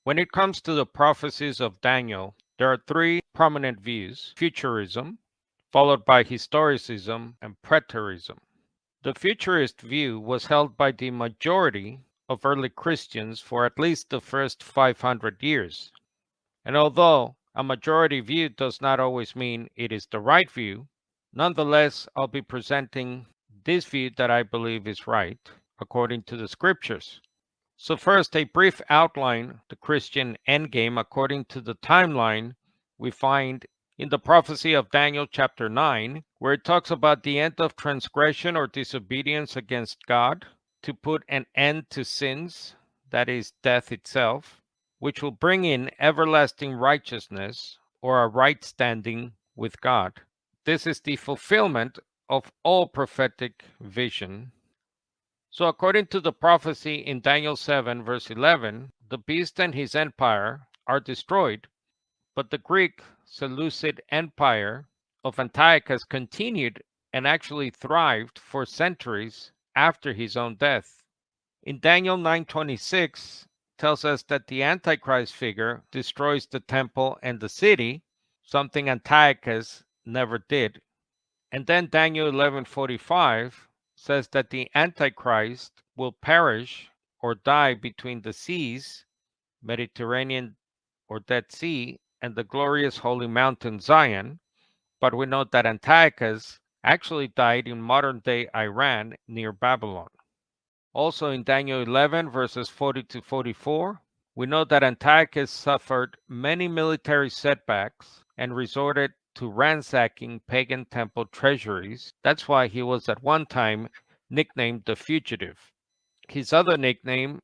When it comes to the prophecies of Daniel, there are three prominent views: Futurism, followed by Historicism, and Preterism. The Futurist view was held by the majority of early Christians for at least the first 500 years. And although a majority view does not always mean it is the right view, nonetheless, I'll be presenting this view that I believe is right according to the scriptures. So first, a brief outline, the Christian endgame according to the timeline we find in the prophecy of Daniel chapter 9, where it talks about the end of transgression or disobedience against God, to put an end to sins, that is, death itself, which will bring in everlasting righteousness or a right standing with God. This is the fulfillment of all prophetic vision. So according to the prophecy in Daniel 7 verse 11, the beast and his empire are destroyed, but the Greek Seleucid Empire of Antiochus continued and actually thrived for centuries after his own death. In Daniel 9:26 tells us that the Antichrist figure destroys the temple and the city, something Antiochus never did. And then Daniel 11:45 says that the Antichrist will perish or die between the seas, Mediterranean or Dead Sea, and the glorious holy mountain Zion. But we note that Antiochus actually died in modern-day Iran near Babylon. Also in Daniel 11 verses 40 to 44, we know that Antiochus suffered many military setbacks and resorted to ransacking pagan temple treasuries. That's why he was at one time nicknamed the Fugitive. His other nickname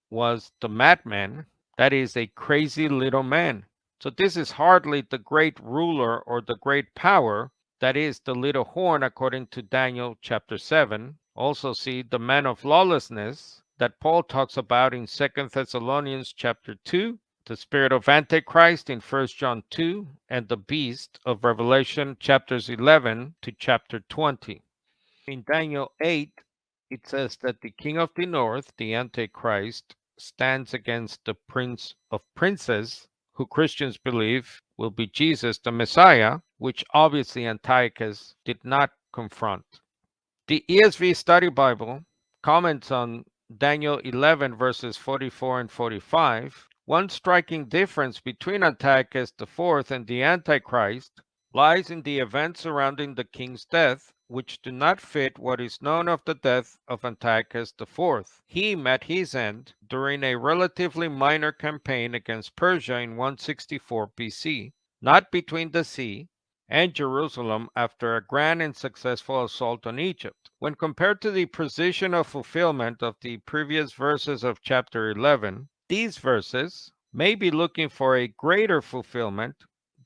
was the Madman, that is, a crazy little man. So this is hardly the great ruler or the great power, that is, the little horn according to Daniel chapter 7. Also see the man of lawlessness that Paul talks about in 2 Thessalonians chapter 2, the spirit of Antichrist in 1 John 2, and the beast of Revelation chapters 11 to chapter 20. In Daniel 8, it says that the king of the north, the Antichrist, stands against the prince of princes, who Christians believe will be Jesus the Messiah, which obviously Antiochus did not confront. The ESV Study Bible comments on Daniel 11 verses 44 and 45. One striking difference between Antiochus IV and the Antichrist lies in the events surrounding the king's death, which do not fit what is known of the death of Antiochus IV. He met his end during a relatively minor campaign against Persia in 164 BC, not between the sea and Jerusalem after a grand and successful assault on Egypt. When compared to the precision of fulfillment of the previous verses of chapter 11, these verses may be looking for a greater fulfillment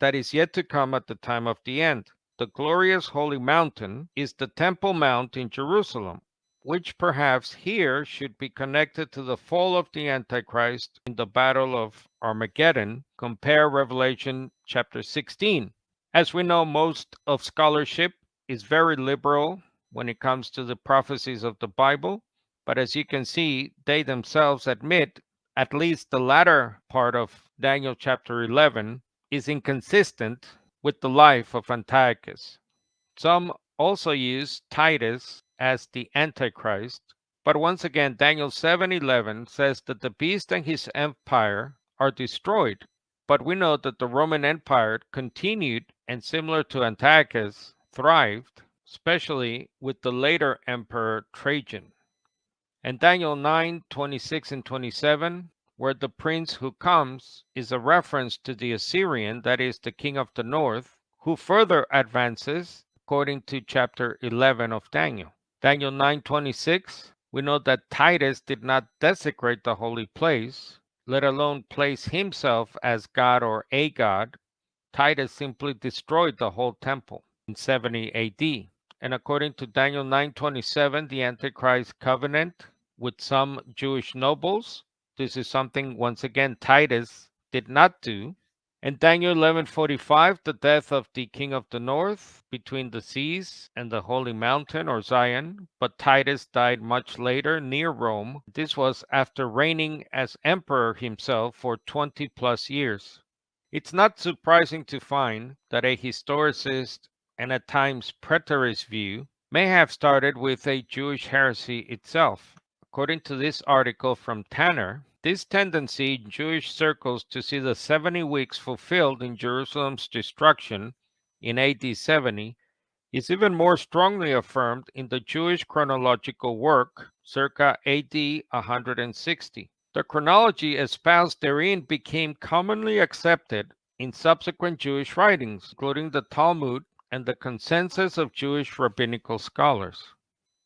that is yet to come at the time of the end. The glorious holy mountain is the Temple Mount in Jerusalem, which perhaps here should be connected to the fall of the Antichrist in the Battle of Armageddon. Compare Revelation chapter 16. As we know, most of scholarship is very liberal when it comes to the prophecies of the Bible, but as you can see, they themselves admit at least the latter part of Daniel chapter 11 is inconsistent with the life of Antiochus. Some also use Titus as the Antichrist, but once again, Daniel 7:11 says that the beast and his empire are destroyed. But we know that the Roman Empire continued and, similar to Antiochus, thrived, especially with the later emperor Trajan. And Daniel 9:26 and 27, where the prince who comes is a reference to the Assyrian, that is, the king of the north, who further advances according to chapter 11 of Daniel. Daniel 9:26, we know that Titus did not desecrate the holy place, let alone place himself as God or a god. Titus simply destroyed the whole temple in 70 AD. And according to Daniel 9:27, the Antichrist covenant with some Jewish nobles. This is something, once again, Titus did not do. In Daniel 11:45, the death of the king of the north between the seas and the holy mountain or Zion, but Titus died much later near Rome. This was after reigning as emperor himself for 20 plus years. It's not surprising to find that a historicist and at times preterist view may have started with a Jewish heresy itself. According to this article from Tanner, this tendency in Jewish circles to see the 70 weeks fulfilled in Jerusalem's destruction in AD 70 is even more strongly affirmed in the Jewish chronological work circa AD 160. The chronology espoused therein became commonly accepted in subsequent Jewish writings, including the Talmud and the consensus of Jewish rabbinical scholars.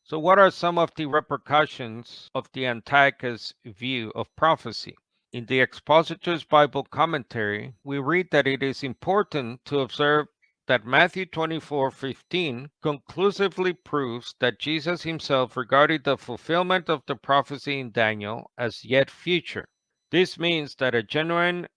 So, what are some of the repercussions of the Antiochus view of prophecy? In the Expositor's Bible Commentary, we read that it is important to observe that Matthew 24:15 conclusively proves that Jesus himself regarded the fulfillment of the prophecy in Daniel as yet future. This means that a genuine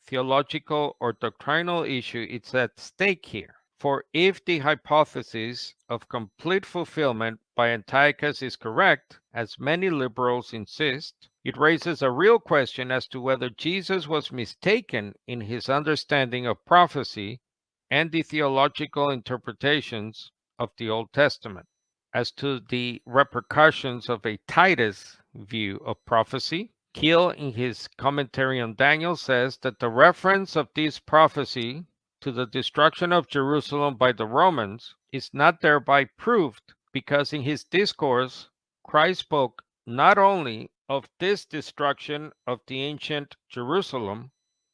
theological or doctrinal issue is at stake here. For if the hypothesis of complete fulfillment by Antiochus is correct, as many liberals insist, it raises a real question as to whether Jesus was mistaken in his understanding of prophecy and the theological interpretations of the Old Testament. As to the repercussions of a Titus view of prophecy, Keel, in his commentary on Daniel, says that the reference of this prophecy to the destruction of Jerusalem by the Romans is not thereby proved, because in his discourse Christ spoke not only of this destruction of the ancient Jerusalem,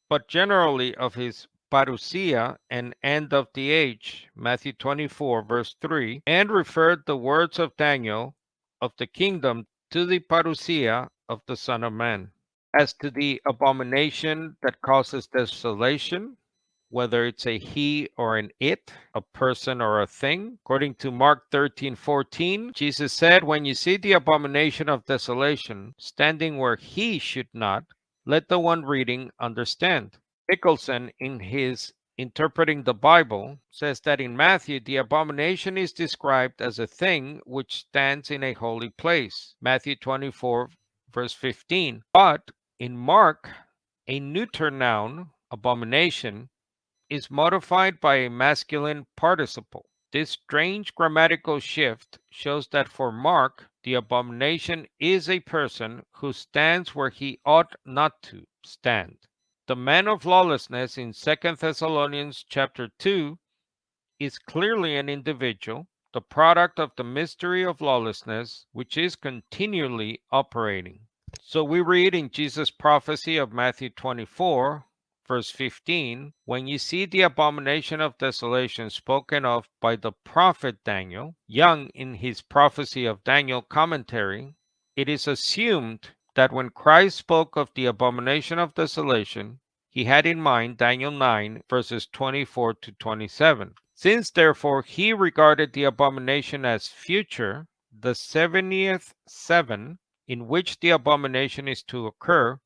but generally of his parousia and end of the age, Matthew 24, verse 3, and referred the words of Daniel of the kingdom to the parousia of the Son of Man. As to the abomination that causes desolation, whether it's a he or an it, a person or a thing. According to Mark 13:14, Jesus said, "When you see the abomination of desolation standing where he should not, let the one reading understand." Nicholson, in his Interpreting the Bible, says that in Matthew, the abomination is described as a thing which stands in a holy place, Matthew 24, verse 15. But in Mark, a neuter noun, abomination, is modified by a masculine participle. This strange grammatical shift shows that for Mark, the abomination is a person who stands where he ought not to stand. The man of lawlessness in 2 Thessalonians chapter 2 is clearly an individual, the product of the mystery of lawlessness, which is continually operating. So we read in Jesus' prophecy of Matthew 24, verse 15, when you see the abomination of desolation spoken of by the prophet Daniel, Young in his prophecy of Daniel commentary, it is assumed that when Christ spoke of the abomination of desolation, he had in mind Daniel 9, verses 24 to 27. Since therefore he regarded the abomination as future, the 70th seven in which the abomination is to occur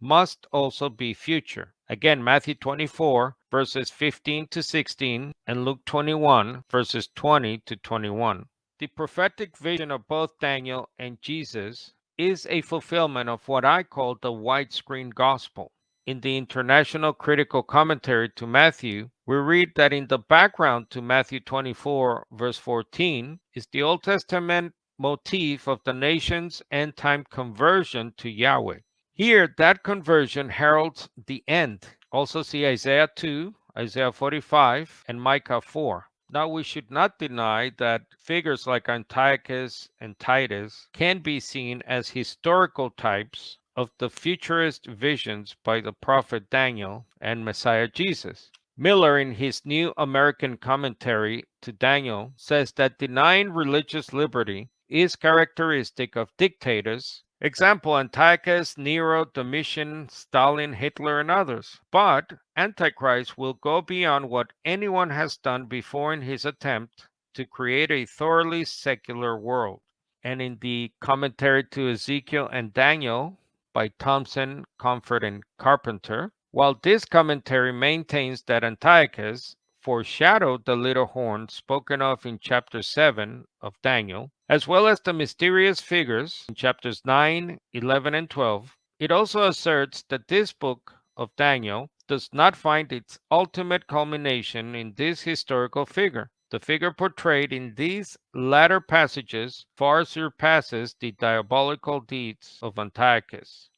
must also be future. Again, Matthew 24, verses 15 to 16, and Luke 21, verses 20 to 21. The prophetic vision of both Daniel and Jesus is a fulfillment of what I call the widescreen gospel. In the International Critical Commentary to Matthew, we read that in the background to Matthew 24, verse 14, is the Old Testament motif of the nation's end-time conversion to Yahweh. Here, that conversion heralds the end. Also see Isaiah 2, Isaiah 45, and Micah 4. Now, we should not deny that figures like Antiochus and Titus can be seen as historical types of the futurist visions by the prophet Daniel and Messiah Jesus. Miller, in his New American Commentary to Daniel, says that denying religious liberty is characteristic of dictators, example Antiochus, Nero, Domitian, Stalin, Hitler, and others. But Antichrist will go beyond what anyone has done before in his attempt to create a thoroughly secular world. And in the commentary to Ezekiel and Daniel by Thompson, Comfort, and Carpenter, while this commentary maintains that Antiochus foreshadowed the little horn spoken of in chapter 7 of Daniel, as well as the mysterious figures in chapters 9, 11, and 12. It also asserts that this book of Daniel does not find its ultimate culmination in this historical figure. The figure portrayed in these latter passages far surpasses the diabolical deeds of Antiochus.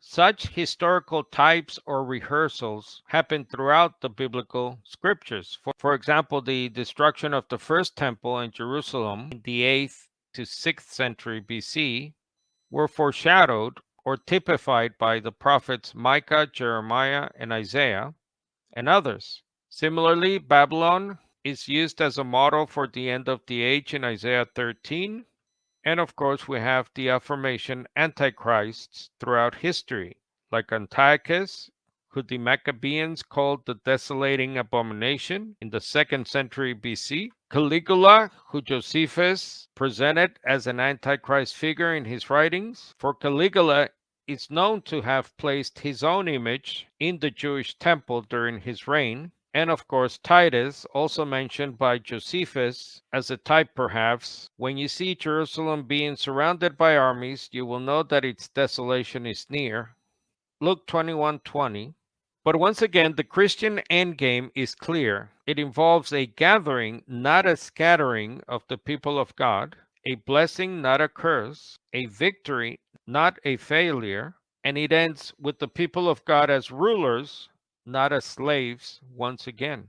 Such historical types or rehearsals happen throughout the biblical scriptures. For example, the destruction of the first temple in Jerusalem in the 8th to 6th century BC were foreshadowed or typified by the prophets Micah, Jeremiah, and Isaiah, and others. Similarly, Babylon is used as a model for the end of the age in Isaiah 13. And of course, we have the aforementioned antichrists throughout history, like Antiochus, who the Maccabeans called the desolating abomination in the 2nd century BC, Caligula, who Josephus presented as an antichrist figure in his writings, for Caligula is known to have placed his own image in the Jewish temple during his reign, and of course Titus, also mentioned by Josephus as a type perhaps. When you see Jerusalem being surrounded by armies, you will know that its desolation is near. Luke 21:20. But once again, the Christian endgame is clear. It involves a gathering, not a scattering of the people of God, a blessing, not a curse, a victory, not a failure, and it ends with the people of God as rulers, not as slaves once again.